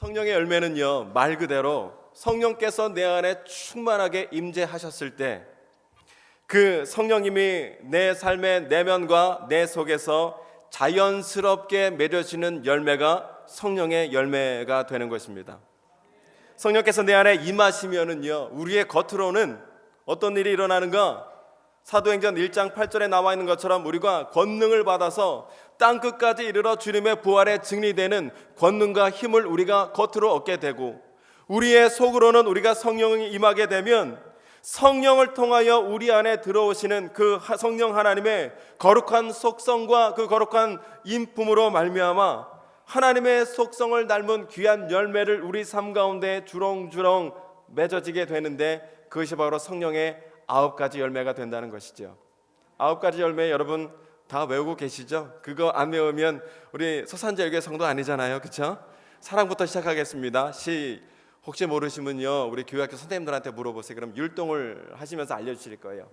성령의 열매는요, 말 그대로 성령께서 내 안에 충만하게 임재하셨을 때 그 성령님이 내 삶의 내면과 내 속에서 자연스럽게 맺어지는 열매가 성령의 열매가 되는 것입니다. 성령께서 내 안에 임하시면은요, 우리의 겉으로는 어떤 일이 일어나는가? 사도행전 1장 8절에 나와 있는 것처럼 우리가 권능을 받아서 땅 끝까지 이르러 주님의 부활에 증리되는 권능과 힘을 우리가 겉으로 얻게 되고, 우리의 속으로는 우리가 성령이 임하게 되면 성령을 통하여 우리 안에 들어오시는 그 성령 하나님의 거룩한 속성과 그 거룩한 인품으로 말미암아 하나님의 속성을 닮은 귀한 열매를 우리 삶 가운데 주렁주렁 맺어지게 되는데, 그것이 바로 성령의 9가지 열매가 된다는 것이죠. 9가지 열매 여러분 다 외우고 계시죠? 그거 안 외우면 우리 서산제일교회 성도 아니잖아요, 그렇죠? 사랑부터 시작하겠습니다. 혹시 모르시면요, 우리 교회학교 선생님들한테 물어보세요. 그럼 율동을 하시면서 알려주실 거예요.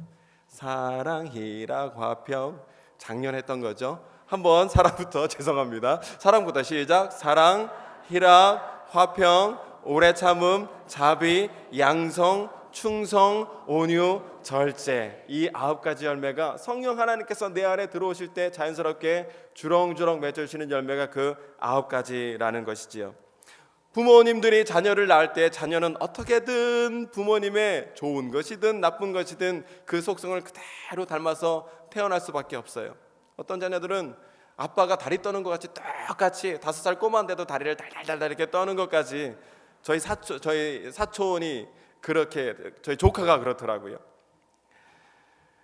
사랑, 희락, 화평. 작년 했던 거죠. 한번 사랑부터 죄송합니다. 사랑부터 시작. 사랑, 희락, 화평, 오래 참음, 자비, 양성, 충성, 온유, 절제. 이 9가지 열매가 성령 하나님께서 내 안에 들어오실 때 자연스럽게 주렁주렁 맺어주시는 열매가 그 9가지라는 것이지요. 부모님들이 자녀를 낳을 때 자녀는 어떻게든 부모님의 좋은 것이든 나쁜 것이든 그 속성을 그대로 닮아서 태어날 수밖에 없어요. 어떤 자녀들은 아빠가 다리 떠는 것 같이 똑같이 5살 꼬마인데도 다리를 달달달 이렇게 떠는 것까지, 저희 사촌이 그렇게, 저희 조카가 그렇더라고요.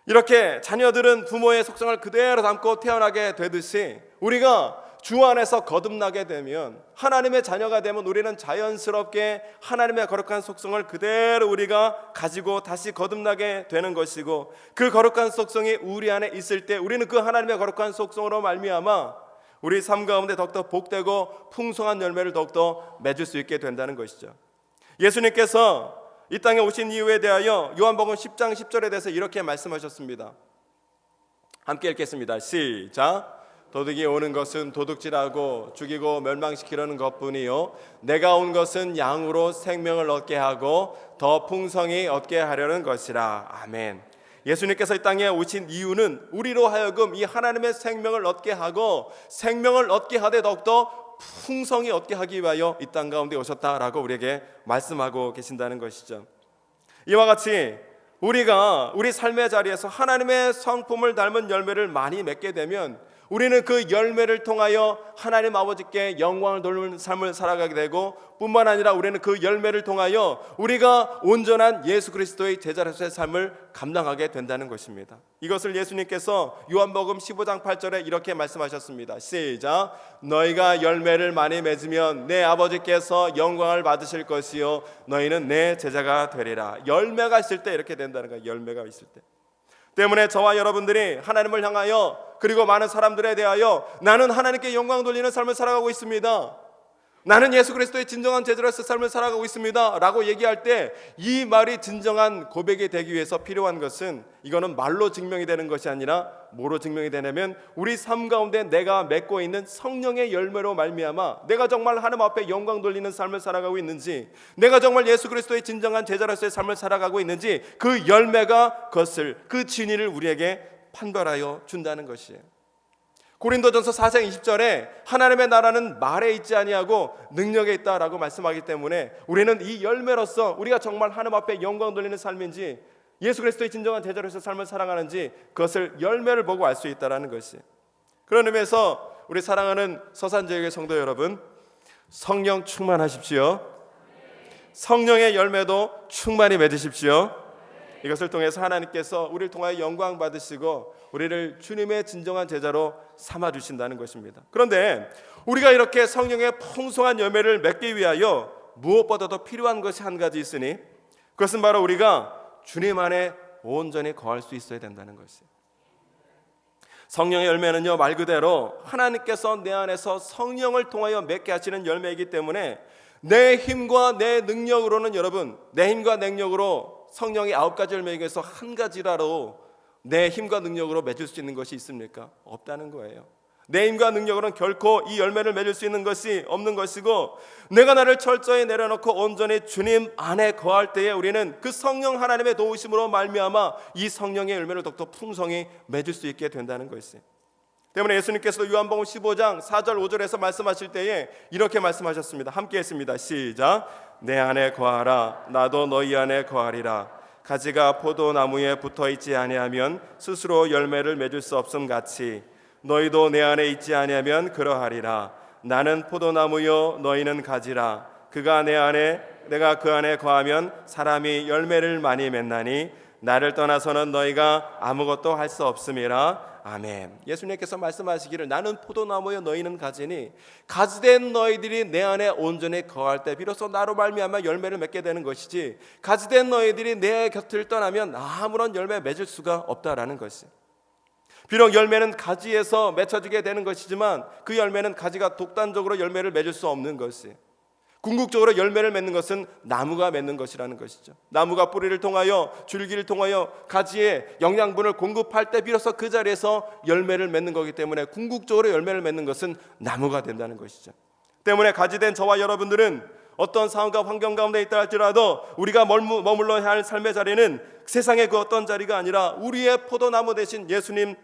이렇게 자녀들은 부모의 속성을 그대로 담고 태어나게 되듯이 우리가 주 안에서 거듭나게 되면, 하나님의 자녀가 되면 우리는 자연스럽게 하나님의 거룩한 속성을 그대로 우리가 가지고 다시 거듭나게 되는 것이고, 그 거룩한 속성이 우리 안에 있을 때 우리는 그 하나님의 거룩한 속성으로 말미암아 우리 삶 가운데 더욱더 복되고 풍성한 열매를 더욱더 맺을 수 있게 된다는 것이죠. 예수님께서 이 땅에 오신 이유에 대하여 요한복음 10장 10절에 대해서 이렇게 말씀하셨습니다. 함께 읽겠습니다. 시작. 도둑이 오는 것은 도둑질하고 죽이고 멸망시키려는 것뿐이요, 내가 온 것은 양으로 생명을 얻게 하고 더 풍성히 얻게 하려는 것이라. 아멘. 예수님께서 이 땅에 오신 이유는 우리로 하여금 이 하나님의 생명을 얻게 하고, 생명을 얻게 하되 더욱더 풍성히 얻게 하기 위하여 이 땅 가운데 오셨다라고 우리에게 말씀하고 계신다는 것이죠. 이와 같이 우리가 우리 삶의 자리에서 하나님의 성품을 닮은 열매를 많이 맺게 되면 우리는 그 열매를 통하여 하나님 아버지께 영광을 돌리는 삶을 살아가게 되고, 뿐만 아니라 우리는 그 열매를 통하여 우리가 온전한 예수 그리스도의 제자로서의 삶을 감당하게 된다는 것입니다. 이것을 예수님께서 요한복음 15장 8절에 이렇게 말씀하셨습니다. 시작. 너희가 열매를 많이 맺으면 내 아버지께서 영광을 받으실 것이요 너희는 내 제자가 되리라. 열매가 있을 때 이렇게 된다는 거예요. 열매가 있을 때. 때문에 저와 여러분들이 하나님을 향하여, 그리고 많은 사람들에 대하여 나는 하나님께 영광 돌리는 삶을 살아가고 있습니다, 나는 예수 그리스도의 진정한 제자로서 삶을 살아가고 있습니다 라고 얘기할 때, 이 말이 진정한 고백이 되기 위해서 필요한 것은, 이거는 말로 증명이 되는 것이 아니라 뭐로 증명이 되냐면 우리 삶 가운데 내가 맺고 있는 성령의 열매로 말미암아 내가 정말 하나님 앞에 영광 돌리는 삶을 살아가고 있는지, 내가 정말 예수 그리스도의 진정한 제자로서의 삶을 살아가고 있는지, 그 열매가 그 진리를 우리에게 판별하여 준다는 것이에요. 고린도전서 4장 20절에 하나님의 나라는 말에 있지 아니하고 능력에 있다라고 말씀하기 때문에 우리는 이 열매로서 우리가 정말 하나님 앞에 영광 돌리는 삶인지, 예수 그리스도의 진정한 제자로서 삶을 살아가는지, 그것을 열매를 보고 알 수 있다는 것이. 그런 의미에서 우리 사랑하는 서산제일교회 성도 여러분, 성령 충만하십시오. 성령의 열매도 충만히 맺으십시오. 이것을 통해서 하나님께서 우리를 통하여 영광 받으시고 우리를 주님의 진정한 제자로 삼아 주신다는 것입니다. 그런데 우리가 이렇게 성령의 풍성한 열매를 맺기 위하여 무엇보다도 필요한 것이 한 가지 있으니 그것은 바로 우리가 주님 안에 온전히 거할 수 있어야 된다는 것이에요. 성령의 열매는요, 말 그대로 하나님께서 내 안에서 성령을 통하여 맺게 하시는 열매이기 때문에 내 힘과 내 능력으로는, 여러분, 내 힘과 능력으로 성령의 9가지 열매 중에서 한 가지라도 내 힘과 능력으로 맺을 수 있는 것이 있습니까? 없다는 거예요. 내 힘과 능력으로는 결코 이 열매를 맺을 수 있는 것이 없는 것이고, 내가 나를 철저히 내려놓고 온전히 주님 안에 거할 때에 우리는 그 성령 하나님의 도우심으로 말미암아 이 성령의 열매를 더욱더 풍성히 맺을 수 있게 된다는 것이에요. 때문에 예수님께서 요한복음 15장 4절 5절에서 말씀하실 때에 이렇게 말씀하셨습니다. 함께 했습니다. 시작. 내 안에 거하라. 나도 너희 안에 거하리라. 가지가 포도나무에 붙어있지 아니하면 스스로 열매를 맺을 수 없음 같이 너희도 내 안에 있지 아니하면 그러하리라. 나는 포도나무요 너희는 가지라. 그가 내 안에 내가 그 안에 거하면 사람이 열매를 많이 맺나니 나를 떠나서는 너희가 아무것도 할 수 없음이라. 아멘. 예수님께서 말씀하시기를 나는 포도나무여 너희는 가지니 가지된 너희들이 내 안에 온전히 거할 때 비로소 나로 말미암아 열매를 맺게 되는 것이지, 가지된 너희들이 내 곁을 떠나면 아무런 열매 맺을 수가 없다라는 것이. 비록 열매는 가지에서 맺혀지게 되는 것이지만 그 열매는 가지가 독단적으로 열매를 맺을 수 없는 것이, 궁극적으로 열매를 맺는 것은 나무가 맺는 것이라는 것이죠. 나무가 뿌리를 통하여 줄기를 통하여 가지에 영양분을 공급할 때 비로소 그 자리에서 열매를 맺는 거기 때문에 궁극적으로 열매를 맺는 것은 나무가 된다는 것이죠. 때문에 가지된 저와 여러분들은 어떤 상황과 환경 가운데 있다 할지라도 우리가 머물러야 할 삶의 자리는 세상의 그 어떤 자리가 아니라 우리의 포도나무 대신 예수님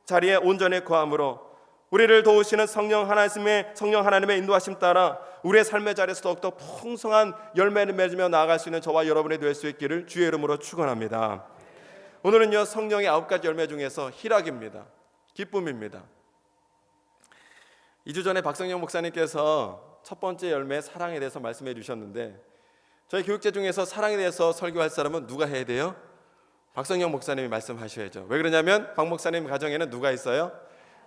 자리에 온전히 거함으로 우리를 도우시는 성령 하나님의 인도하심 따라 우리의 삶의 자리에서 더욱더 풍성한 열매를 맺으며 나아갈 수 있는 저와 여러분이 될 수 있기를 주의 이름으로 축원합니다. 오늘은요, 성령의 9가지 열매 중에서 희락입니다. 기쁨입니다. 2주 전에 박성영 목사님께서 첫 번째 열매 사랑에 대해서 말씀해 주셨는데, 저희 교육제 중에서 사랑에 대해서 설교할 사람은 누가 해야 돼요? 박성영 목사님이 말씀하셔야죠. 왜 그러냐면 박 목사님 가정에는 누가 있어요?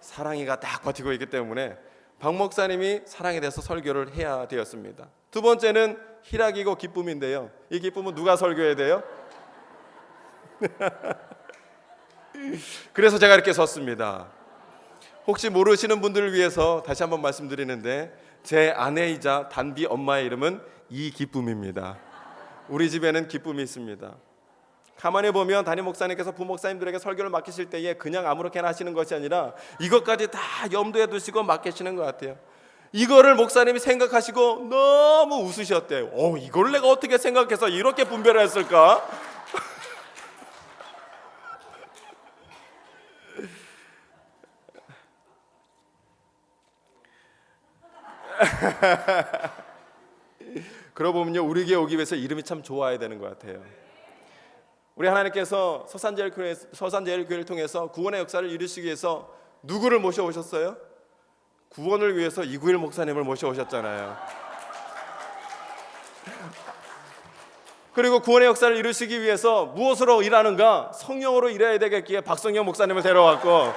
사랑이가 딱 버티고 있기 때문에 박 목사님이 사랑에 대해서 설교를 해야 되었습니다. 두 번째는 희락이고 기쁨인데요, 이 기쁨은 누가 설교해야 돼요? 그래서 제가 이렇게 섰습니다. 혹시 모르시는 분들을 위해서 다시 한번 말씀드리는데, 제 아내이자 단비 엄마의 이름은 이기쁨입니다. 우리 집에는 기쁨이 있습니다. 가만히 보면 담임 목사님께서 부목사님들에게 설교를 맡기실 때에 그냥 아무렇게나 하시는 것이 아니라 이것까지 다 염두에 두시고 맡기시는 것 같아요. 이거를 목사님이 생각하시고 너무 웃으셨대요. 이걸 내가 어떻게 생각해서 이렇게 분별을 했을까? 그러고 보면요, 우리 교회 오기 위해서 이름이 참 좋아야 되는 것 같아요. 우리 하나님께서 서산제일교회를 통해서 구원의 역사를 이루시기 위해서 누구를 모셔오셨어요? 구원을 위해서 이구일 목사님을 모셔오셨잖아요. 그리고 구원의 역사를 이루시기 위해서 무엇으로 일하는가? 성령으로 일해야 되겠기에 박성영 목사님을 데려왔고,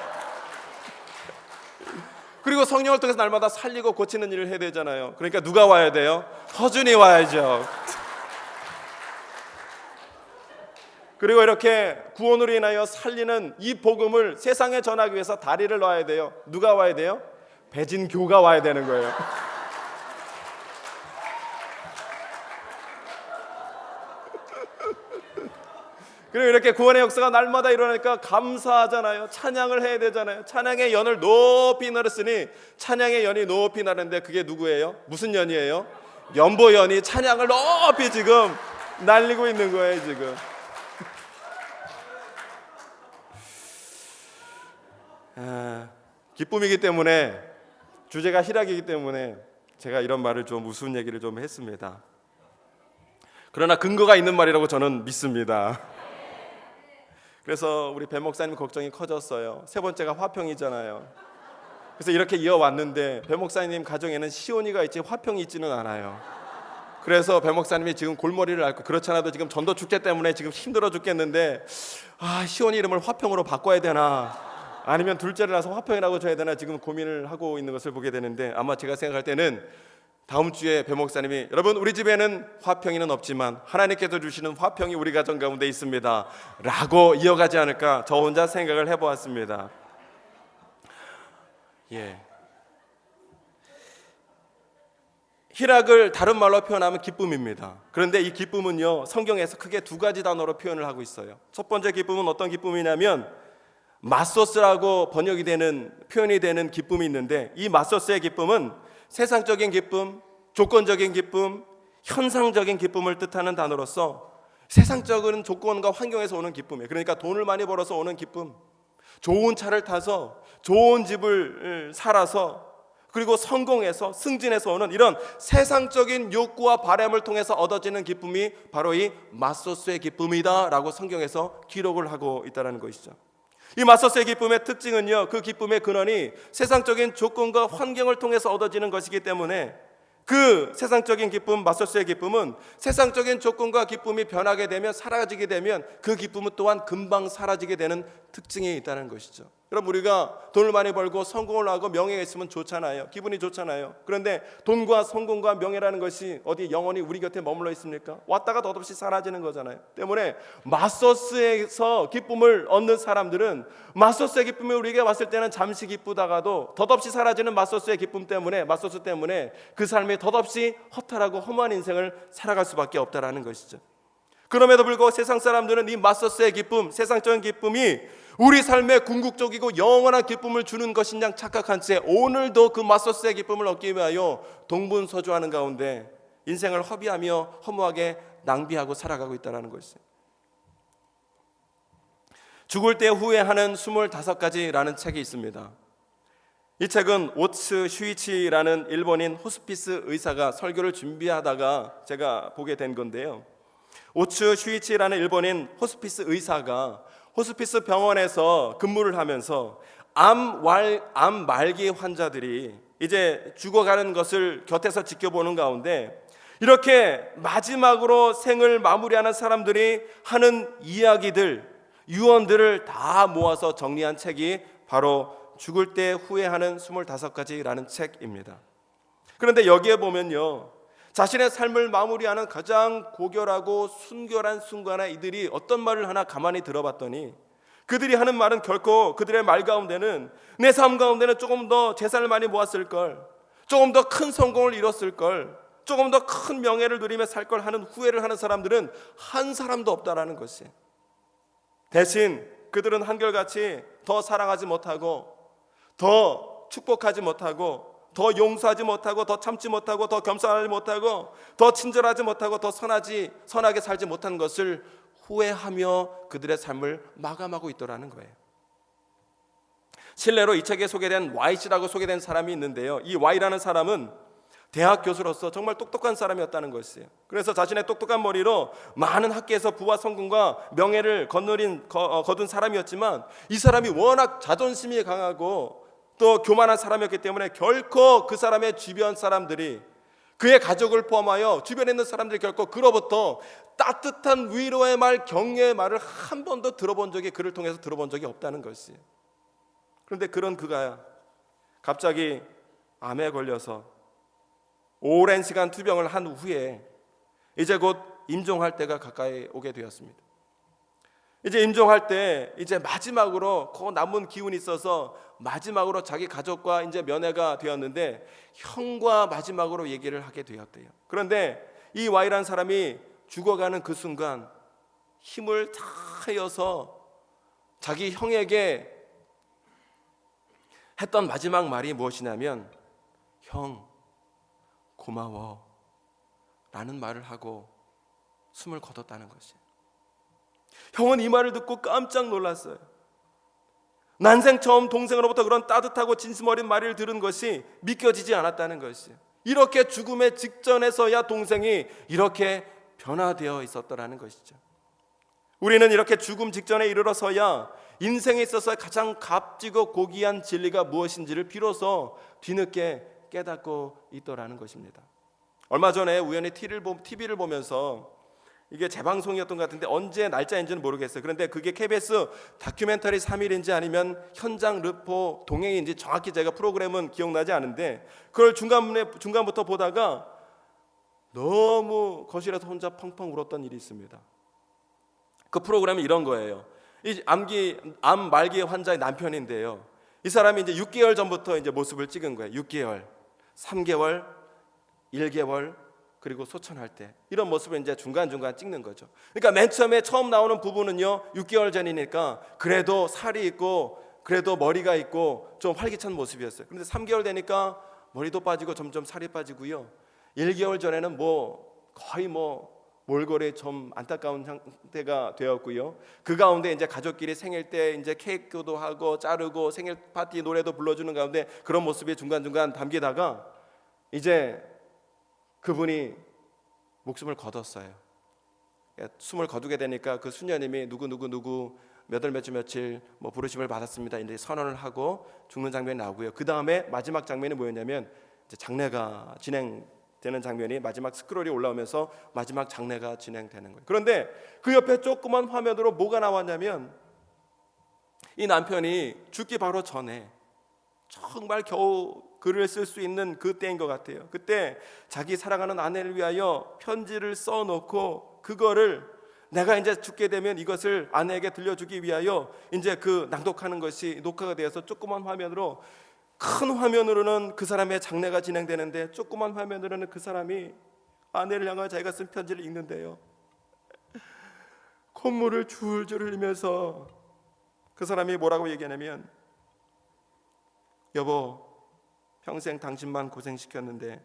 그리고 성령을 통해서 날마다 살리고 고치는 일을 해야 되잖아요. 그러니까 누가 와야 돼요? 허준이 와야죠. 그리고 이렇게 구원으로 인하여 살리는 이 복음을 세상에 전하기 위해서 다리를 놔야 돼요. 누가 와야 돼요? 배진교가 와야 되는 거예요. 그리고 이렇게 구원의 역사가 날마다 일어나니까 감사하잖아요. 찬양을 해야 되잖아요. 찬양의 연을 높이 날았으니 찬양의 연이 높이 나는데 그게 누구예요? 무슨 연이에요? 연보연이 찬양을 높이 지금 날리고 있는 거예요, 지금. 기쁨이기 때문에, 주제가 희락이기 때문에 제가 이런 말을 좀 우스운 얘기를 좀 했습니다. 그러나 근거가 있는 말이라고 저는 믿습니다. 그래서 우리 배 목사님 걱정이 커졌어요. 세 번째가 화평이잖아요. 그래서 이렇게 이어왔는데 배 목사님 가정에는 시온이가 있지 화평이 있지는 않아요. 그래서 배 목사님이 지금 골머리를 앓고, 그렇지 않아도 지금 전도 축제 때문에 지금 힘들어 죽겠는데, 시온 이름을 화평으로 바꿔야 되나, 아니면 둘째를 낳아서 화평이라고 줘야 되나 지금 고민을 하고 있는 것을 보게 되는데, 아마 제가 생각할 때는 다음 주에 배 목사님이, 여러분 우리 집에는 화평이는 없지만 하나님께서 주시는 화평이 우리 가정 가운데 있습니다 라고 이어가지 않을까, 저 혼자 생각을 해보았습니다. 희락을 다른 말로 표현하면 기쁨입니다. 그런데 이 기쁨은요, 성경에서 크게 두 가지 단어로 표현을 하고 있어요. 첫 번째 기쁨은 어떤 기쁨이냐면 마소스라고 번역이 되는, 표현이 되는 기쁨이 있는데, 이 마소스의 기쁨은 세상적인 기쁨, 조건적인 기쁨, 현상적인 기쁨을 뜻하는 단어로서 세상적인 조건과 환경에서 오는 기쁨이에요. 그러니까 돈을 많이 벌어서 오는 기쁨, 좋은 차를 타서 좋은 집을 살아서, 그리고 성공해서 승진해서 오는 이런 세상적인 욕구와 바람을 통해서 얻어지는 기쁨이 바로 이 마소스의 기쁨이다 라고 성경에서 기록을 하고 있다는 것이죠. 이 마소스의 기쁨의 특징은요, 그 기쁨의 근원이 세상적인 조건과 환경을 통해서 얻어지는 것이기 때문에, 그 세상적인 기쁨, 마소스의 기쁨은 세상적인 조건과 기쁨이 변하게 되면, 사라지게 되면 그 기쁨은 또한 금방 사라지게 되는 특징이 있다는 것이죠. 여러분, 우리가 돈을 많이 벌고 성공을 하고 명예가 있으면 좋잖아요. 기분이 좋잖아요. 그런데 돈과 성공과 명예라는 것이 어디 영원히 우리 곁에 머물러 있습니까? 왔다가 덧없이 사라지는 거잖아요. 때문에 마소스에서 기쁨을 얻는 사람들은, 마소스의 기쁨이 우리에게 왔을 때는 잠시 기쁘다가도 덧없이 사라지는 마소스의 기쁨 때문에, 마소스 때문에 그 삶이 덧없이 허탈하고 허무한 인생을 살아갈 수밖에 없다라는 것이죠. 그럼에도 불구하고 세상 사람들은 이 마소스의 기쁨, 세상적인 기쁨이 우리 삶에 궁극적이고 영원한 기쁨을 주는 것인 양 착각한 채 오늘도 그 마소스의 기쁨을 얻기 위하여 동분서주하는 가운데 인생을 허비하며 허무하게 낭비하고 살아가고 있다는 것이죠. 죽을 때 후회하는 25가지라는 책이 있습니다. 이 책은 오츠 슈이치라는 일본인 호스피스 의사가 설교를 준비하다가 제가 보게 된 건데요. 오츠 슈이치라는 일본인 호스피스 의사가 호스피스 병원에서 근무를 하면서 암 말기 환자들이 이제 죽어가는 것을 곁에서 지켜보는 가운데, 이렇게 마지막으로 생을 마무리하는 사람들이 하는 이야기들, 유언들을 다 모아서 정리한 책이 바로 죽을 때 후회하는 25가지라는 책입니다. 그런데 여기에 보면요, 자신의 삶을 마무리하는 가장 고결하고 순결한 순간에 이들이 어떤 말을 하나 가만히 들어봤더니, 그들이 하는 말은 결코, 그들의 말 가운데는 내 삶 가운데는 조금 더 재산을 많이 모았을 걸, 조금 더 큰 성공을 이뤘을 걸, 조금 더 큰 명예를 누리며 살 걸 하는 후회를 하는 사람들은 한 사람도 없다라는 것이. 대신 그들은 한결같이 더 사랑하지 못하고, 더 축복하지 못하고, 더 용서하지 못하고, 더 참지 못하고, 더 겸손하지 못하고, 더 친절하지 못하고, 더 선하게 살지 못한 것을 후회하며 그들의 삶을 마감하고 있더라는 거예요. 실례로 이 책에 소개된 Y씨라고 소개된 사람이 있는데요, 이 Y라는 사람은 대학 교수로서 정말 똑똑한 사람이었다는 것이에요. 그래서 자신의 똑똑한 머리로 많은 학계에서 부와 성공과 명예를 거둔 사람이었지만, 이 사람이 워낙 자존심이 강하고 또 교만한 사람이었기 때문에 결코 그 사람의 주변 사람들이, 그의 가족을 포함하여 주변에 있는 사람들이 결코 그로부터 따뜻한 위로의 말, 격려의 말을 한 번도 그를 통해서 들어본 적이 없다는 것이에요. 그런데 그런 그가 갑자기 암에 걸려서 오랜 시간 투병을 한 후에 이제 곧 임종할 때가 가까이 오게 되었습니다. 이제 임종할 때 이제 마지막으로 그 남은 기운이 있어서 마지막으로 자기 가족과 이제 면회가 되었는데, 형과 마지막으로 얘기를 하게 되었대요. 그런데 이 Y라는 사람이 죽어가는 그 순간 힘을 다하여서 자기 형에게 했던 마지막 말이 무엇이냐면, 형 고마워 라는 말을 하고 숨을 거뒀다는 것이에요. 형은 이 말을 듣고 깜짝 놀랐어요. 난생 처음 동생으로부터 그런 따뜻하고 진심 어린 말을 들은 것이 믿겨지지 않았다는 것이에요. 이렇게 죽음의 직전에서야 동생이 이렇게 변화되어 있었더라는 것이죠. 우리는 이렇게 죽음 직전에 이르러서야 인생에 있어서 가장 값지고 고귀한 진리가 무엇인지를 비로소 뒤늦게 깨닫고 있더라는 것입니다. 얼마 전에 우연히 TV를 보면서 이게 재방송이었던 것 같은데 언제 날짜인지는 모르겠어요. 그런데 그게 KBS 다큐멘터리 3일인지 아니면 현장 르포 동행인지 정확히 제가 프로그램은 기억나지 않은데 그걸 중간부터 보다가 너무 거실에서 혼자 펑펑 울었던 일이 있습니다. 그 프로그램이 이런 거예요. 이 암 말기 환자의 남편인데요. 이 사람이 이제 6개월 전부터 이제 모습을 찍은 거예요. 6개월, 3개월, 1개월, 그리고 소천할 때 이런 모습을 이제 중간중간 찍는 거죠. 그러니까 맨 처음 나오는 부분은요 6개월 전이니까 그래도 살이 있고 그래도 머리가 있고 좀 활기찬 모습이었어요. 그런데 3개월 되니까 머리도 빠지고 점점 살이 빠지고요. 1개월 전에는 거의 몰골에 좀 안타까운 상태가 되었고요. 그 가운데 이제 가족끼리 생일 때 이제 케이크도 하고 자르고 생일 파티 노래도 불러주는 가운데 그런 모습이 중간중간 담기다가 이제 그분이 목숨을 거뒀어요. 숨을 거두게 되니까 그 수녀님이 누구 몇 월 며칠 부르심을 받았습니다. 이제 선언을 하고 죽는 장면이 나오고요. 그 다음에 마지막 장면이 뭐였냐면 이제 장례가 진행되는 장면이 마지막 스크롤이 올라오면서 마지막 장례가 진행되는 거예요. 그런데 그 옆에 조그만 화면으로 뭐가 나왔냐면 이 남편이 죽기 바로 전에 정말 겨우 글을 쓸 수 있는 그때인 것 같아요. 그때 자기 사랑하는 아내를 위하여 편지를 써놓고 그거를 내가 이제 죽게 되면 이것을 아내에게 들려주기 위하여 이제 그 낭독하는 것이 녹화가 되어서 조그만 화면으로, 큰 화면으로는 그 사람의 장례가 진행되는데 조그만 화면으로는 그 사람이 아내를 향하여 자기가 쓴 편지를 읽는데요. 콧물을 줄줄 흘리면서 그 사람이 뭐라고 얘기하냐면, 여보, 평생 당신만 고생시켰는데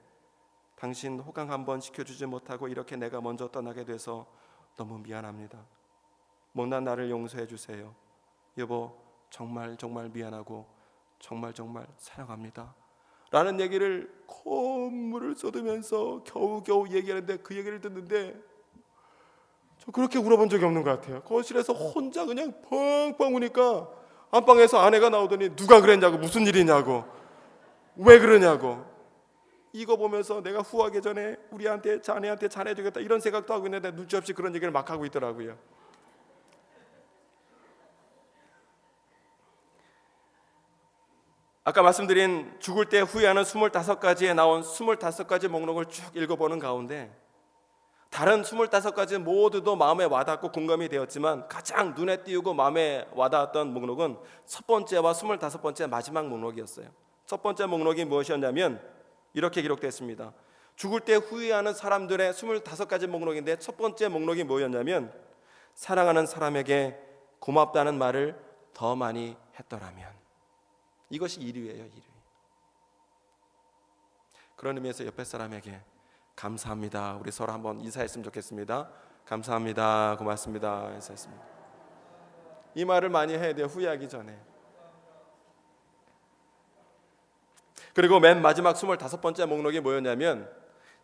당신 호강 한번 시켜주지 못하고 이렇게 내가 먼저 떠나게 돼서 너무 미안합니다. 못난 나를 용서해 주세요. 여보, 정말 미안하고 정말 사랑합니다 라는 얘기를 콧물을 쏟으면서 겨우 얘기하는데, 그 얘기를 듣는데 저 그렇게 울어본 적이 없는 것 같아요. 거실에서 혼자 그냥 펑펑 우니까 안방에서 아내가 나오더니 누가 그랬냐고, 무슨 일이냐고, 왜 그러냐고. 이거 보면서 내가 후하기 전에 우리한테, 자네한테 잘해주겠다 이런 생각도 하고 있는데 눈치 없이 그런 얘기를 막 하고 있더라고요. 아까 말씀드린 죽을 때 후회하는 25가지에 나온 25가지 목록을 쭉 읽어보는 가운데 다른 25가지 모두도 마음에 와닿고 공감이 되었지만 가장 눈에 띄우고 마음에 와닿았던 목록은 첫 번째와 25번째 마지막 목록이었어요. 첫 번째 목록이 무엇이었냐면 이렇게 기록되었습니다. 죽을 때 후회하는 사람들의 25가지 목록인데 첫 번째 목록이 뭐였냐면, 사랑하는 사람에게 고맙다는 말을 더 많이 했더라면. 이것이 1위예요. 1위. 그런 의미에서 옆에 사람에게 감사합니다, 우리 서로 한번 인사했으면 좋겠습니다. 감사합니다, 고맙습니다 인사했습니다. 이 말을 많이 해야 돼요, 후회하기 전에. 그리고 맨 마지막 25번째 목록이 뭐였냐면,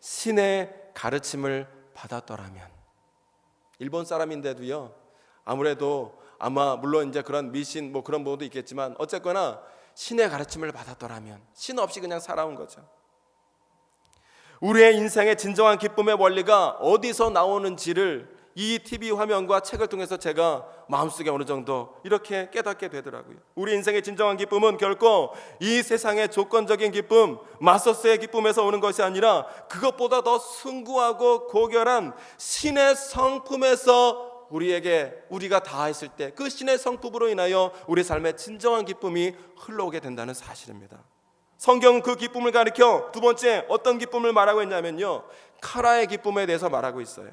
신의 가르침을 받았더라면. 일본 사람인데도요, 아무래도 아마 물론 이제 그런 미신 그런 부분도 있겠지만 어쨌거나 신의 가르침을 받았더라면, 신 없이 그냥 살아온 거죠. 우리의 인생의 진정한 기쁨의 원리가 어디서 나오는지를 이 TV 화면과 책을 통해서 제가 마음속에 어느 정도 이렇게 깨닫게 되더라고요. 우리 인생의 진정한 기쁨은 결코 이 세상의 조건적인 기쁨, 마소스의 기쁨에서 오는 것이 아니라 그것보다 더 숭고하고 고결한 신의 성품에서 우리가 다했을 때 그 신의 성품으로 인하여 우리 삶의 진정한 기쁨이 흘러오게 된다는 사실입니다. 성경은 그 기쁨을 가리켜 두 번째 어떤 기쁨을 말하고 있냐면요, 카라의 기쁨에 대해서 말하고 있어요.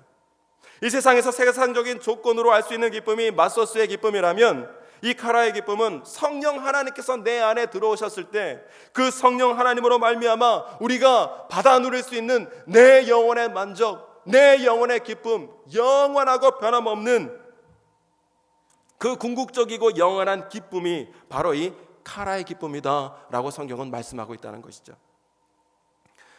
이 세상에서 세상적인 조건으로 알 수 있는 기쁨이 마소스의 기쁨이라면, 이 카라의 기쁨은 성령 하나님께서 내 안에 들어오셨을 때 그 성령 하나님으로 말미암아 우리가 받아 누릴 수 있는 내 영혼의 만족, 내 영혼의 기쁨, 영원하고 변함없는 그 궁극적이고 영원한 기쁨이 바로 이 카라의 기쁨이다 라고 성경은 말씀하고 있다는 것이죠.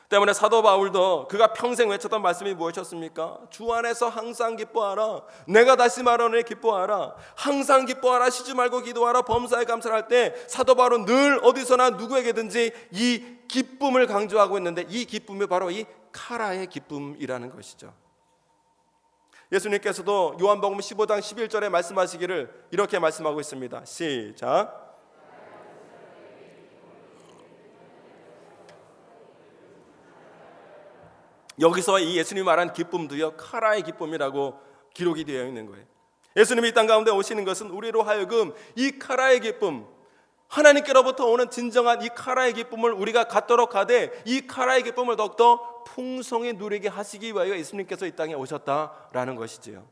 때문에 사도 바울도 그가 평생 외쳤던 말씀이 무엇이었습니까? 주 안에서 항상 기뻐하라. 내가 다시 말하노니 기뻐하라. 항상 기뻐하라. 쉬지 말고 기도하라. 범사에 감사할 때 사도 바울은 늘 어디서나 누구에게든지 이 기쁨을 강조하고 있는데, 이 기쁨이 바로 이 카라의 기쁨이라는 것이죠. 예수님께서도 요한복음 15장 11절에 말씀하시기를 이렇게 말씀하고 있습니다. 시작. 여기서 이 예수님이 말한 기쁨도요, 카라의 기쁨이라고 기록이 되어 있는 거예요. 예수님이 이 땅 가운데 오시는 것은 우리로 하여금 이 카라의 기쁨, 하나님께로부터 오는 진정한 이 카라의 기쁨을 우리가 갖도록 하되, 이 카라의 기쁨을 더욱더 풍성히 누리게 하시기 위하여 예수님께서 이 땅에 오셨다라는 것이지요.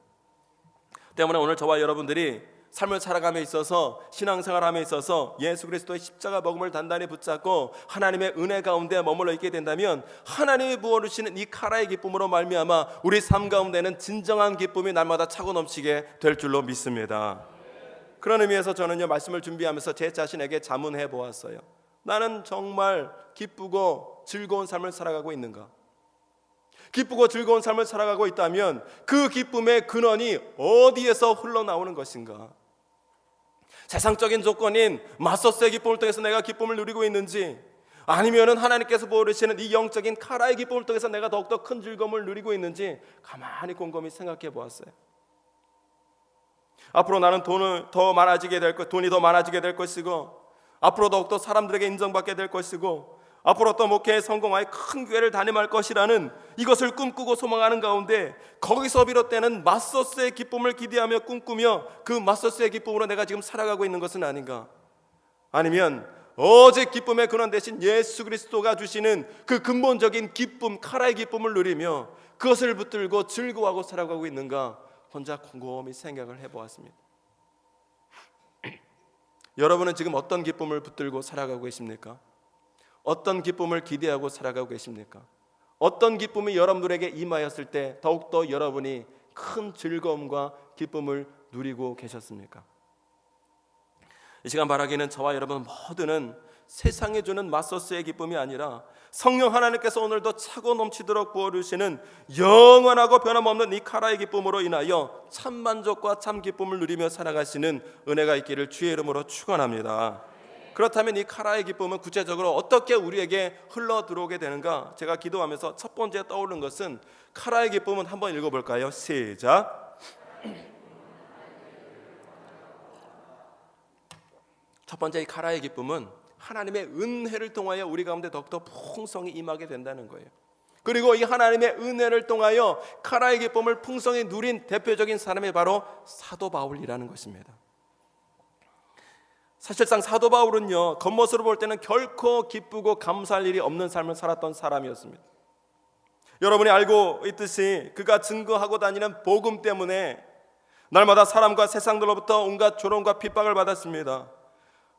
때문에 오늘 저와 여러분들이 삶을 살아감에 있어서, 신앙생활함에 있어서 예수 그리스도의 십자가 복음을 단단히 붙잡고 하나님의 은혜 가운데 머물러 있게 된다면, 하나님이 부어주시는 이 카라의 기쁨으로 말미암아 우리 삶 가운데는 진정한 기쁨이 날마다 차고 넘치게 될 줄로 믿습니다. 그런 의미에서 저는요, 말씀을 준비하면서 제 자신에게 자문해 보았어요. 나는 정말 기쁘고 즐거운 삶을 살아가고 있는가? 기쁘고 즐거운 삶을 살아가고 있다면 그 기쁨의 근원이 어디에서 흘러나오는 것인가? 세상적인 조건인 마소스의 기쁨을 통해서 내가 기쁨을 누리고 있는지, 아니면은 하나님께서 부어주시는 이 영적인 카라의 기쁨을 통해서 내가 더욱더 큰 즐거움을 누리고 있는지 가만히 곰곰이 생각해 보았어요. 앞으로 나는 돈이 더 많아지게 될 것이고, 앞으로 더욱더 사람들에게 인정받게 될 것이고, 앞으로 또 목회에 성공하여 큰 교회를 담임할 것이라는 이것을 꿈꾸고 소망하는 가운데, 거기서 비롯되는 마소스의 기쁨을 기대하며 꿈꾸며 그 마소스의 기쁨으로 내가 지금 살아가고 있는 것은 아닌가? 아니면 오직 기쁨의 근원 대신 예수 그리스도가 주시는 그 근본적인 기쁨, 카라의 기쁨을 누리며 그것을 붙들고 즐거워하고 살아가고 있는가? 혼자 곰곰이 생각을 해보았습니다. 여러분은 지금 어떤 기쁨을 붙들고 살아가고 계십니까? 어떤 기쁨을 기대하고 살아가고 계십니까? 어떤 기쁨이 여러분들에게 임하였을 때 더욱더 여러분이 큰 즐거움과 기쁨을 누리고 계셨습니까? 이 시간 바라기는 저와 여러분 모두는 세상에 주는 마소스의 기쁨이 아니라 성령 하나님께서 오늘도 차고 넘치도록 부어주시는 영원하고 변함없는 이 카라의 기쁨으로 인하여 참 만족과 참 기쁨을 누리며 살아가시는 은혜가 있기를 주의 이름으로 축원합니다. 그렇다면 이 카라의 기쁨은 구체적으로 어떻게 우리에게 흘러 들어오게 되는가? 제가 기도하면서 첫 번째 떠오른 것은, 카라의 기쁨은 한번 읽어볼까요? 시작. 첫 번째, 이 카라의 기쁨은 하나님의 은혜를 통하여 우리 가운데 더욱더 풍성히 임하게 된다는 거예요. 그리고 이 하나님의 은혜를 통하여 카라의 기쁨을 풍성히 누린 대표적인 사람이 바로 사도 바울이라는 것입니다. 사실상 사도 바울은요, 겉모습으로 볼 때는 결코 기쁘고 감사할 일이 없는 삶을 살았던 사람이었습니다. 여러분이 알고 있듯이 그가 증거하고 다니는 복음 때문에 날마다 사람과 세상들로부터 온갖 조롱과 핍박을 받았습니다.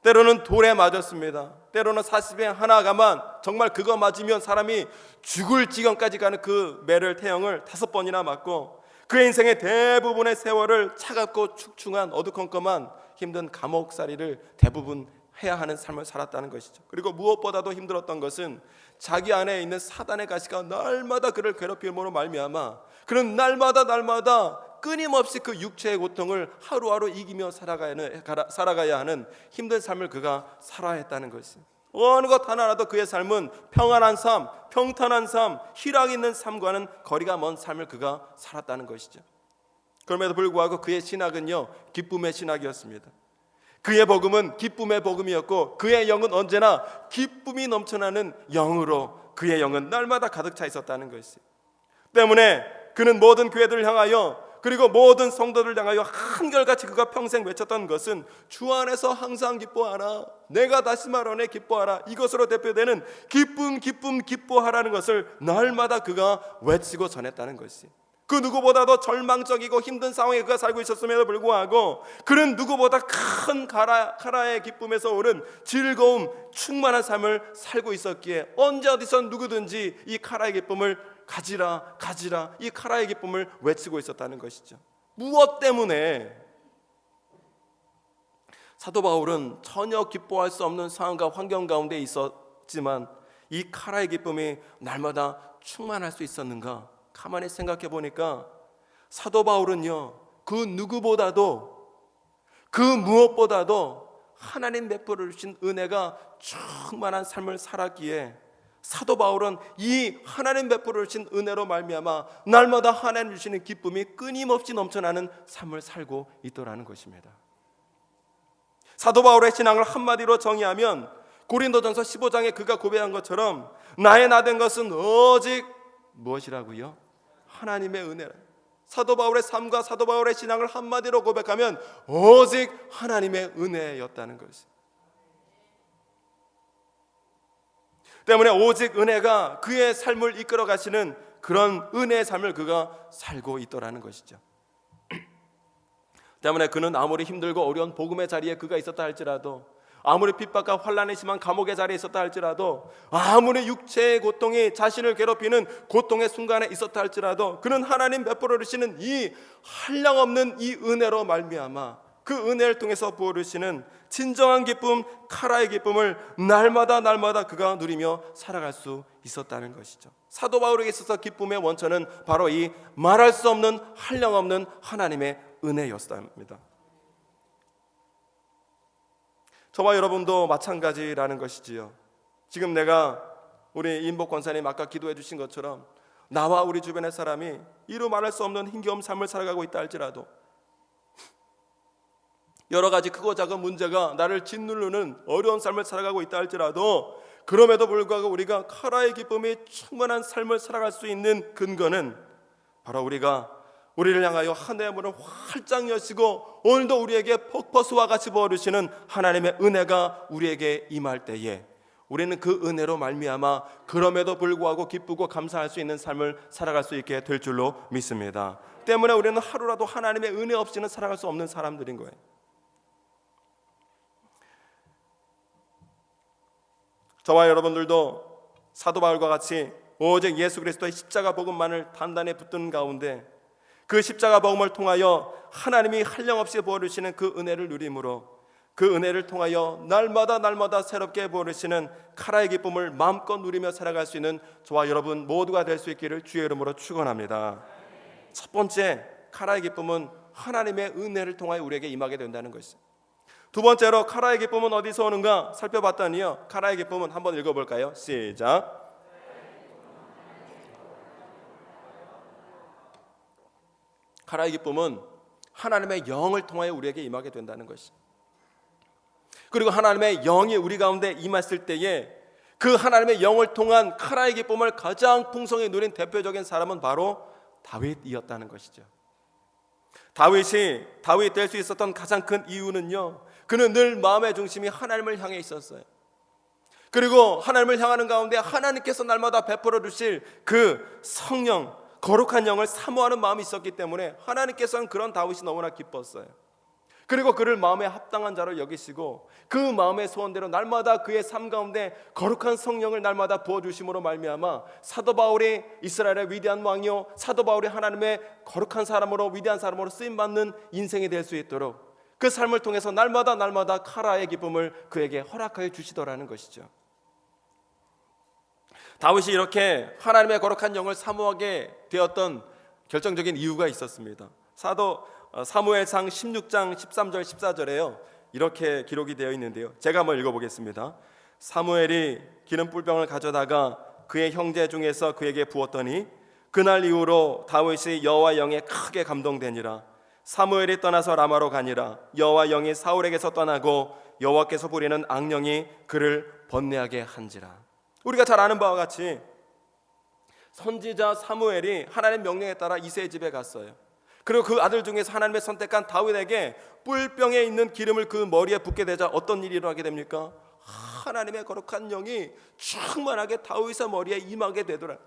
때로는 돌에 맞았습니다. 때로는 40에 하나가만 정말 그거 맞으면 사람이 죽을 지경까지 가는 그 매를 태형을 5번이나 맞고, 그의 인생의 대부분의 세월을 차갑고 축충한 어두컴컴한 힘든 감옥살이를 대부분 해야 하는 삶을 살았다는 것이죠. 그리고 무엇보다도 힘들었던 것은 자기 안에 있는 사단의 가시가 날마다 그를 괴롭힘으로 말미암아 그는 날마다 끊임없이 그 육체의 고통을 하루하루 이기며 살아가야 하는 힘든 삶을 그가 살아야 했다는 것입니다. 어느 것 하나라도 그의 삶은 평안한 삶, 평탄한 삶, 희락 있는 삶과는 거리가 먼 삶을 그가 살았다는 것이죠. 그럼에도 불구하고 그의 신학은요, 기쁨의 신학이었습니다. 그의 복음은 기쁨의 복음이었고, 그의 영은 언제나 기쁨이 넘쳐나는 영으로 그의 영은 날마다 가득 차 있었다는 것이죠. 때문에 그는 모든 교회들을 향하여, 그리고 모든 성도들을 향하여 한결같이 그가 평생 외쳤던 것은 주 안에서 항상 기뻐하라, 내가 다시 말하네 기뻐하라, 이것으로 대표되는 기쁨 기뻐하라는 것을 날마다 그가 외치고 전했다는 것이, 그 누구보다도 절망적이고 힘든 상황에 그가 살고 있었음에도 불구하고 그는 누구보다 큰 카라의 기쁨에서 오른 즐거움, 충만한 삶을 살고 있었기에 언제 어디서 누구든지 이 카라의 기쁨을 가지라 이 카라의 기쁨을 외치고 있었다는 것이죠. 무엇 때문에? 사도 바울은 전혀 기뻐할 수 없는 상황과 환경 가운데 있었지만 이 카라의 기쁨이 날마다 충만할 수 있었는가? 가만히 생각해 보니까 사도 바울은요, 그 누구보다도, 그 무엇보다도 하나님 베풀어 주신 은혜가 충만한 삶을 살았기에 사도 바울은 이 하나님 베풀어 주신 은혜로 말미암아 날마다 하나님 주시는 기쁨이 끊임없이 넘쳐나는 삶을 살고 있더라는 것입니다. 사도 바울의 신앙을 한마디로 정의하면 고린도전서 15장에 그가 고백한 것처럼 나의 나된 것은 오직 무엇이라고요? 하나님의 은혜라. 사도 바울의 삶과 사도 바울의 신앙을 한마디로 고백하면 오직 하나님의 은혜였다는 것이. 때문에 오직 은혜가 그의 삶을 이끌어 가시는 그런 은혜의 삶을 그가 살고 있더라는 것이죠. 때문에 그는 아무리 힘들고 어려운 복음의 자리에 그가 있었다 할지라도, 아무리 핍박과 환난이 심한 감옥의 자리에 있었다 할지라도, 아무리 육체의 고통이 자신을 괴롭히는 고통의 순간에 있었다 할지라도, 그는 하나님 베풀어 주시는 이 한량없는 이 은혜로 말미암아 그 은혜를 통해서 부어주시는 진정한 기쁨, 카라의 기쁨을 날마다 그가 누리며 살아갈 수 있었다는 것이죠. 사도 바울에게 있어서 기쁨의 원천은 바로 이 말할 수 없는 한량없는 하나님의 은혜였습니다. 저와 여러분도 마찬가지라는 것이지요. 지금 내가 우리 임복 권사님 아까 기도해 주신 것처럼 나와 우리 주변의 사람이 이루 말할 수 없는 힘겨운 삶을 살아가고 있다 할지라도, 여러 가지 크고 작은 문제가 나를 짓누르는 어려운 삶을 살아가고 있다 할지라도, 그럼에도 불구하고 우리가 카라의 기쁨이 충만한 삶을 살아갈 수 있는 근거는 바로 우리가 우리를 향하여 하늘의 문을 활짝 여시고 오늘도 우리에게 폭포수와 같이 부어주시는 하나님의 은혜가 우리에게 임할 때에 우리는 그 은혜로 말미암아 그럼에도 불구하고 기쁘고 감사할 수 있는 삶을 살아갈 수 있게 될 줄로 믿습니다. 때문에 우리는 하루라도 하나님의 은혜 없이는 살아갈 수 없는 사람들인 거예요. 저와 여러분들도 사도 바울과 같이 오직 예수 그리스도의 십자가 복음만을 단단히 붙드는 가운데 그 십자가 복음을 통하여 하나님이 한량없이 부어주시는 그 은혜를 누림으로 그 은혜를 통하여 날마다 새롭게 부어주시는 카라의 기쁨을 마음껏 누리며 살아갈 수 있는 저와 여러분 모두가 될 수 있기를 주의 이름으로 축원합니다. 첫 번째, 카라의 기쁨은 하나님의 은혜를 통하여 우리에게 임하게 된다는 것입니다. 두 번째로 카라의 기쁨은 어디서 오는가 살펴봤더니요, 카라의 기쁨은 한번 읽어볼까요? 시작. 카라의 기쁨은 하나님의 영을 통하여 우리에게 임하게 된다는 것입니다. 그리고 하나님의 영이 우리 가운데 임했을 때에 그 하나님의 영을 통한 카라의 기쁨을 가장 풍성히 누린 대표적인 사람은 바로 다윗이었다는 것이죠. 다윗이 다윗 될 수 있었던 가장 큰 이유는요, 그는 늘 마음의 중심이 하나님을 향해 있었어요. 그리고 하나님을 향하는 가운데 하나님께서 날마다 베풀어 주실 그 성령, 거룩한 영을 사모하는 마음이 있었기 때문에 하나님께서는 그런 다윗이 너무나 기뻤어요. 그리고 그를 마음에 합당한 자로 여기시고 그 마음의 소원대로 날마다 그의 삶 가운데 거룩한 성령을 날마다 부어주심으로 말미암아 사도 바울이 이스라엘의 위대한 왕이요, 사도 바울이 하나님의 거룩한 사람으로, 위대한 사람으로 쓰임받는 인생이 될 수 있도록 그 삶을 통해서 날마다 카라의 기쁨을 그에게 허락하여 주시더라는 것이죠. 다윗이 이렇게 하나님의 거룩한 영을 사모하게 되었던 결정적인 이유가 있었습니다. 사도 사무엘상 16장 13절 14절에요 이렇게 기록이 되어 있는데요, 제가 한번 읽어보겠습니다. 사무엘이 기름 뿔병을 가져다가 그의 형제 중에서 그에게 부었더니 그날 이후로 다윗이 여호와 영에 크게 감동되니라. 사무엘이 떠나서 라마로 가니라. 여호와 영이 사울에게서 떠나고 여호와께서 부리는 악령이 그를 번뇌하게 한지라. 우리가 잘 아는 바와 같이 선지자 사무엘이 하나님 명령에 따라 이새의 집에 갔어요. 그리고 그 아들 중에서 하나님의 선택한 다윗에게 뿔병에 있는 기름을 그 머리에 붓게 되자 어떤 일이 일어나게 됩니까? 하나님의 거룩한 영이 충만하게 다윗의 머리에 임하게 되더라.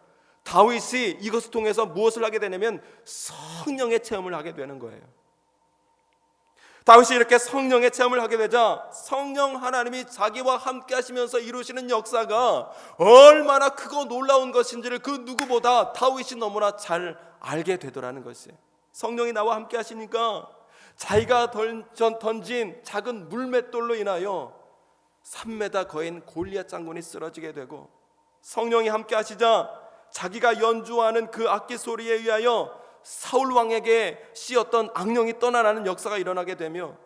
다윗이 이것을 통해서 무엇을 하게 되냐면 성령의 체험을 하게 되는 거예요. 다윗이 이렇게 성령의 체험을 하게 되자 성령 하나님이 자기와 함께 하시면서 이루시는 역사가 얼마나 크고 놀라운 것인지를 그 누구보다 다윗이 너무나 잘 알게 되더라는 것이에요. 성령이 나와 함께 하시니까 자기가 던진 작은 물맷돌로 인하여 3m 거인 골리앗 장군이 쓰러지게 되고, 성령이 함께 하시자 자기가 연주하는 그 악기 소리에 의하여 사울 왕에게 씌었던 악령이 떠나가는 역사가 일어나게 되며,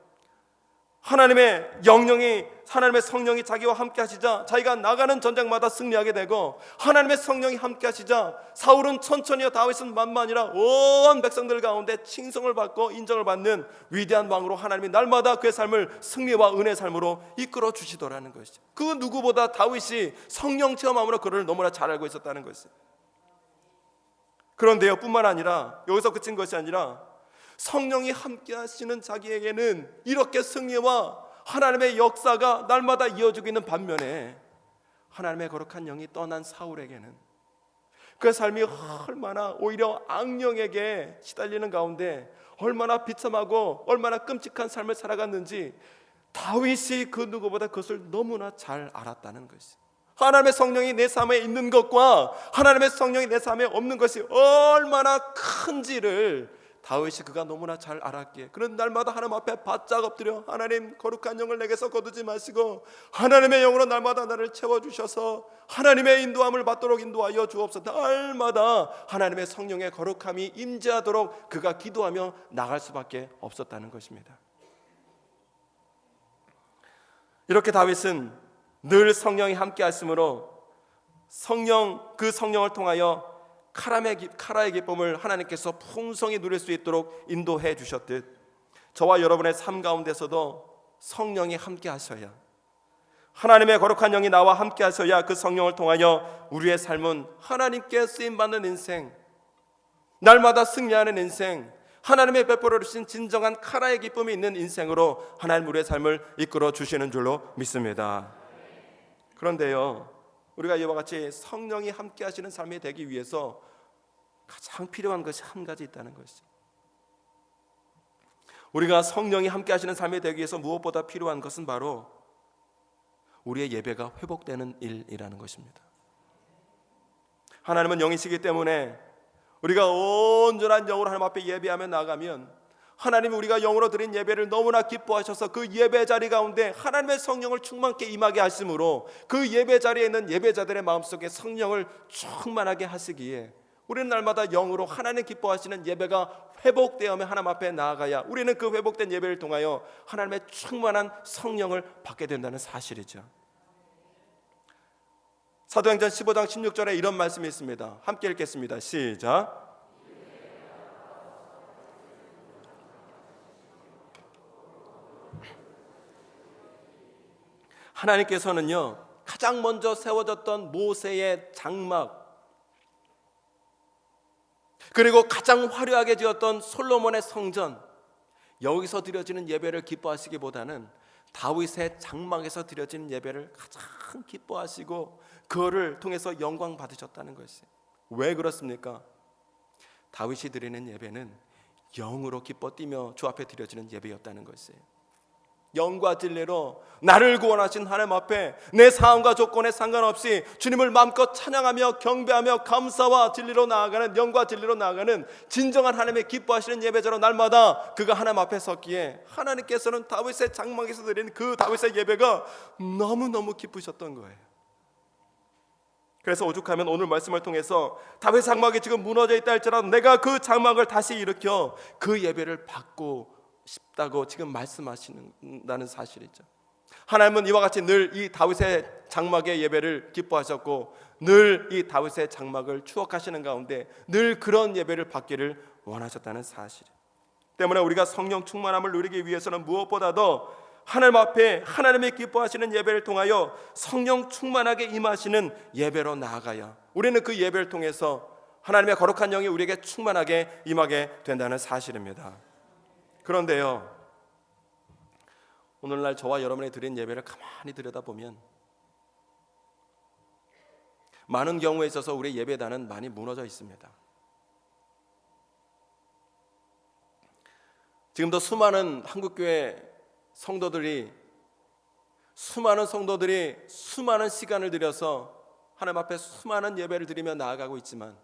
하나님의 영령이 하나님의 성령이 자기와 함께 하시자 자기가 나가는 전쟁마다 승리하게 되고, 하나님의 성령이 함께 하시자 사울은 천천히요 다윗은 만만이라 온 백성들 가운데 칭송을 받고 인정을 받는 위대한 왕으로 하나님이 날마다 그의 삶을 승리와 은혜의 삶으로 이끌어 주시더라는 것이죠. 그 누구보다 다윗이 성령 체험함으로 그를 너무나 잘 알고 있었다는 것이죠. 그런데요, 뿐만 아니라 여기서 그친 것이 아니라 성령이 함께 하시는 자기에게는 이렇게 승리와 하나님의 역사가 날마다 이어지고 있는 반면에, 하나님의 거룩한 영이 떠난 사울에게는 그 삶이 얼마나 오히려 악령에게 시달리는 가운데 얼마나 비참하고 얼마나 끔찍한 삶을 살아갔는지 다윗이 그 누구보다 그것을 너무나 잘 알았다는 것이, 하나님의 성령이 내 삶에 있는 것과 하나님의 성령이 내 삶에 없는 것이 얼마나 큰지를 다윗이 그가 너무나 잘 알았기에 그런 날마다 하나님 앞에 바짝 엎드려 하나님 거룩한 영을 내게서 거두지 마시고 하나님의 영으로 날마다 나를 채워주셔서 하나님의 인도함을 받도록 인도하여 주옵소서. 날마다 하나님의 성령의 거룩함이 임재하도록 그가 기도하며 나갈 수밖에 없었다는 것입니다. 이렇게 다윗은 늘 성령이 함께 하심으로 그 성령을 통하여 카라의 기쁨을 하나님께서 풍성히 누릴 수 있도록 인도해 주셨듯, 저와 여러분의 삶 가운데서도 성령이 함께 하셔야, 하나님의 거룩한 영이 나와 함께 하셔야 그 성령을 통하여 우리의 삶은 하나님께 쓰임받는 인생, 날마다 승리하는 인생, 하나님의 베풀어 주신 진정한 카라의 기쁨이 있는 인생으로 하나님 우리의 삶을 이끌어 주시는 줄로 믿습니다. 그런데요, 우리가 이와 같이 성령이 함께 하시는 삶이 되기 위해서 가장 필요한 것이 한 가지 있다는 것이죠. 우리가 성령이 함께 하시는 삶이 되기 위해서 무엇보다 필요한 것은 바로 우리의 예배가 회복되는 일이라는 것입니다. 하나님은 영이시기 때문에 우리가 온전한 영으로 하나님 앞에 예배하며 나가면 하나님이 우리가 영으로 드린 예배를 너무나 기뻐하셔서 그 예배 자리 가운데 하나님의 성령을 충만케 임하게 하심으로 그 예배 자리에 있는 예배자들의 마음속에 성령을 충만하게 하시기에 우리는 날마다 영으로 하나님 기뻐하시는 예배가 회복되어며 하나님 앞에 나아가야 우리는 그 회복된 예배를 통하여 하나님의 충만한 성령을 받게 된다는 사실이죠. 사도행전 15장 16절에 이런 말씀이 있습니다. 함께 읽겠습니다. 시작. 하나님께서는요, 가장 먼저 세워졌던 모세의 장막, 그리고 가장 화려하게 지었던 솔로몬의 성전, 여기서 드려지는 예배를 기뻐하시기보다는 다윗의 장막에서 드려지는 예배를 가장 기뻐하시고 그거를 통해서 영광 받으셨다는 것이에요. 왜 그렇습니까? 다윗이 드리는 예배는 영으로 기뻐 뛰며 주 앞에 드려지는 예배였다는 것이에요. 영과 진리로 나를 구원하신 하나님 앞에 내 상황과 조건에 상관없이 주님을 마음껏 찬양하며 경배하며 감사와 진리로 나아가는, 영과 진리로 나아가는 진정한 하나님의 기뻐하시는 예배자로 날마다 그가 하나님 앞에 섰기에 하나님께서는 다윗의 장막에서 드린 그 다윗의 예배가 너무너무 기쁘셨던 거예요. 그래서 오죽하면 오늘 말씀을 통해서 다윗 장막이 지금 무너져 있다 할지라도 내가 그 장막을 다시 일으켜 그 예배를 받고 싶다고 지금 말씀하시는다는 사실이죠. 하나님은 이와 같이 늘 이 다윗의 장막의 예배를 기뻐하셨고 늘 이 다윗의 장막을 추억하시는 가운데 늘 그런 예배를 받기를 원하셨다는 사실 때문에 우리가 성령 충만함을 누리기 위해서는 무엇보다도 하나님 앞에 하나님이 기뻐하시는 예배를 통하여 성령 충만하게 임하시는 예배로 나아가야 우리는 그 예배를 통해서 하나님의 거룩한 영이 우리에게 충만하게 임하게 된다는 사실입니다. 그런데요, 오늘날 저와 여러분이 드린 예배를 가만히 들여다보면 많은 경우에 있어서 우리의 예배단은 많이 무너져 있습니다. 지금도 수많은 한국교회 성도들이 수많은 수많은 시간을 들여서 하나님 앞에 수많은 예배를 드리며 나아가고 있지만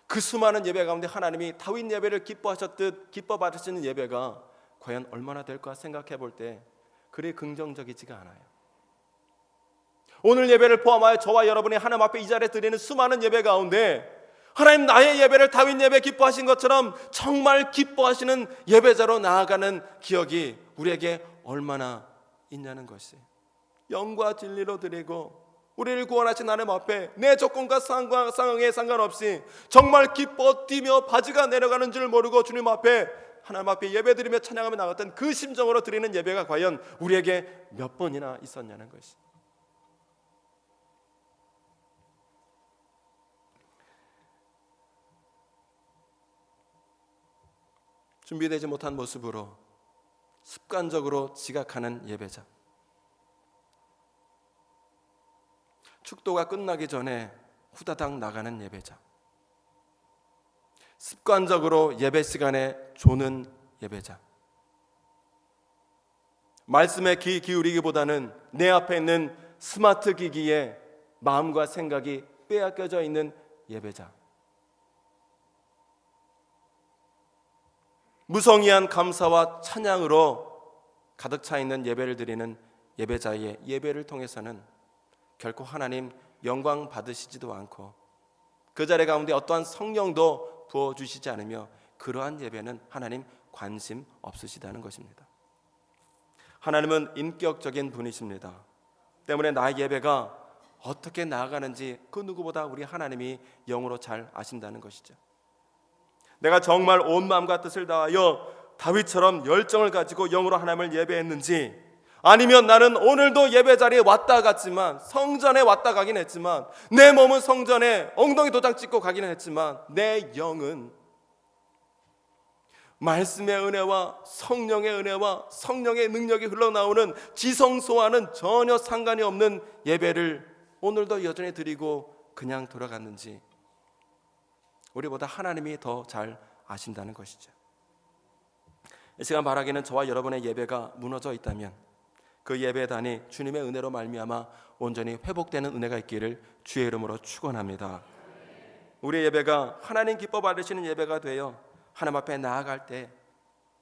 그 수많은 예배 가운데 하나님이 다윗 예배를 기뻐하셨듯 기뻐 받으시는 예배가 과연 얼마나 될까 생각해 볼 때 그리 긍정적이지가 않아요. 오늘 예배를 포함하여 저와 여러분이 하나님 앞에 이 자리에 드리는 수많은 예배 가운데 하나님 나의 예배를 다윗 예배 기뻐하신 것처럼 정말 기뻐하시는 예배자로 나아가는 기억이 우리에게 얼마나 있냐는 것이, 영과 진리로 드리고 우리를 구원하신 하나님 앞에 내 조건과 상황에 상관없이 정말 기뻐 뛰며 바지가 내려가는 줄 모르고 주님 앞에, 하나님 앞에 예배드리며 찬양하며 나갔던 그 심정으로 드리는 예배가 과연 우리에게 몇 번이나 있었냐는 것이. 준비되지 못한 모습으로 습관적으로 지각하는 예배자, 축도가 끝나기 전에 후다닥 나가는 예배자, 습관적으로 예배 시간에 조는 예배자, 말씀에 귀 기울이기보다는 내 앞에 있는 스마트 기기에 마음과 생각이 빼앗겨져 있는 예배자, 무성의한 감사와 찬양으로 가득 차 있는 예배를 드리는 예배자의 예배를 통해서는 결코 하나님 영광 받으시지도 않고 그 자리 가운데 어떠한 성령도 부어주시지 않으며 그러한 예배는 하나님 관심 없으시다는 것입니다. 하나님은 인격적인 분이십니다. 때문에 나의 예배가 어떻게 나아가는지 그 누구보다 우리 하나님이 영으로 잘 아신다는 것이죠. 내가 정말 온 마음과 뜻을 다하여 다윗처럼 열정을 가지고 영으로 하나님을 예배했는지, 아니면 나는 오늘도 예배 자리에 왔다 갔지만, 성전에 왔다 가긴 했지만, 내 몸은 성전에 엉덩이 도장 찍고 가기는 했지만 내 영은 말씀의 은혜와 성령의 은혜와 성령의 능력이 흘러나오는 지성소와는 전혀 상관이 없는 예배를 오늘도 여전히 드리고 그냥 돌아갔는지, 우리보다 하나님이 더 잘 아신다는 것이죠. 이 시간 말하기는 저와 여러분의 예배가 무너져 있다면 그 예배단이 주님의 은혜로 말미암아 온전히 회복되는 은혜가 있기를 주의 이름으로 축원합니다. 우리의 예배가 하나님 기뻐 받으시는 예배가 되어 하나님 앞에 나아갈 때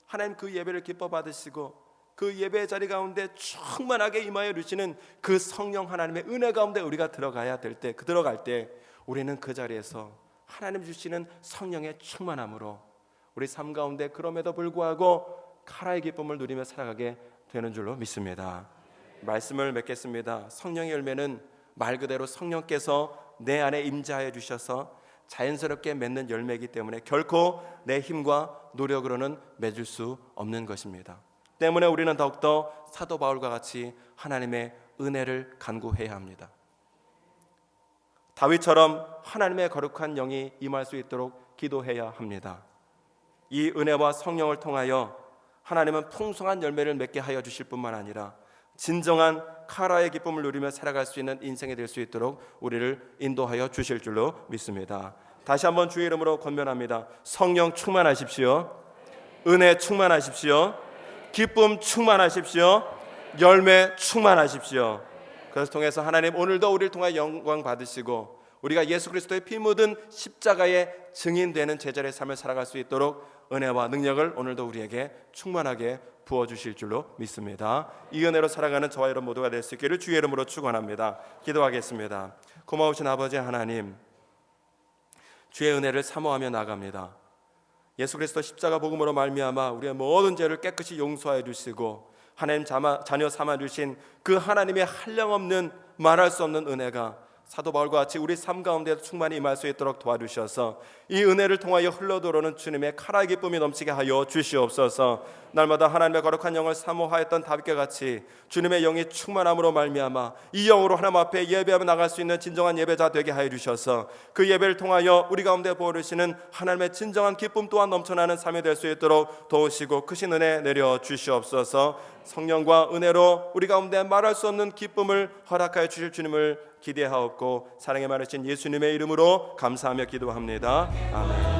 하나님 그 예배를 기뻐 받으시고 그 예배 자리 가운데 충만하게 임하여 주시는 그 성령 하나님의 은혜 가운데 우리가 들어가야 될 때, 들어갈 때 우리는 그 자리에서 하나님 주시는 성령의 충만함으로 우리 삶 가운데 그럼에도 불구하고 카라의 기쁨을 누리며 살아가게 되는 줄로 믿습니다. 말씀을 맺겠습니다. 성령의 열매는 말 그대로 성령께서 내 안에 임재하여 주셔서 자연스럽게 맺는 열매이기 때문에 결코 내 힘과 노력으로는 맺을 수 없는 것입니다. 때문에 우리는 더욱더 사도 바울과 같이 하나님의 은혜를 간구해야 합니다. 다윗처럼 하나님의 거룩한 영이 임할 수 있도록 기도해야 합니다. 이 은혜와 성령을 통하여 하나님은 풍성한 열매를 맺게 하여 주실 뿐만 아니라 진정한 카라의 기쁨을 누리며 살아갈 수 있는 인생이 될 수 있도록 우리를 인도하여 주실 줄로 믿습니다. 다시 한번 주의 이름으로 권면합니다. 성령 충만하십시오. 은혜 충만하십시오. 기쁨 충만하십시오. 열매 충만하십시오. 그것을 통해서 하나님 오늘도 우리를 통하여 영광 받으시고 우리가 예수 그리스도의 피 묻은 십자가의 증인되는 제자의 삶을 살아갈 수 있도록 은혜와 능력을 오늘도 우리에게 충만하게 부어주실 줄로 믿습니다. 이 은혜로 살아가는 저와 여러분 모두가 될 수 있기를 주의 이름으로 축원합니다. 기도하겠습니다. 고마우신 아버지 하나님, 주의 은혜를 사모하며 나갑니다. 예수 그리스도 십자가 복음으로 말미암아 우리의 모든 죄를 깨끗이 용서하여 주시고 하나님 자녀 삼아 주신 그 하나님의 한량없는 말할 수 없는 은혜가 사도 바울과 같이 우리 삶 가운데 충만히 임할 수 있도록 도와주셔서 이 은혜를 통하여 흘러들어오는 주님의 카라의 기쁨이 넘치게 하여 주시옵소서. 날마다 하나님의 거룩한 영을 사모하였던 다윗과 같이 주님의 영이 충만함으로 말미암아 이 영으로 하나님 앞에 예배하며 나갈 수 있는 진정한 예배자 되게 하여 주셔서 그 예배를 통하여 우리 가운데 부어주시는 하나님의 진정한 기쁨 또한 넘쳐나는 삶이 될 수 있도록 도우시고 크신 은혜 내려 주시옵소서. 성령과 은혜로 우리 가운데 말할 수 없는 기쁨을 허락하여 주실 주님을 기대하옵고 사랑에 많으신 예수님의 이름으로 감사하며 기도합니다. 아멘.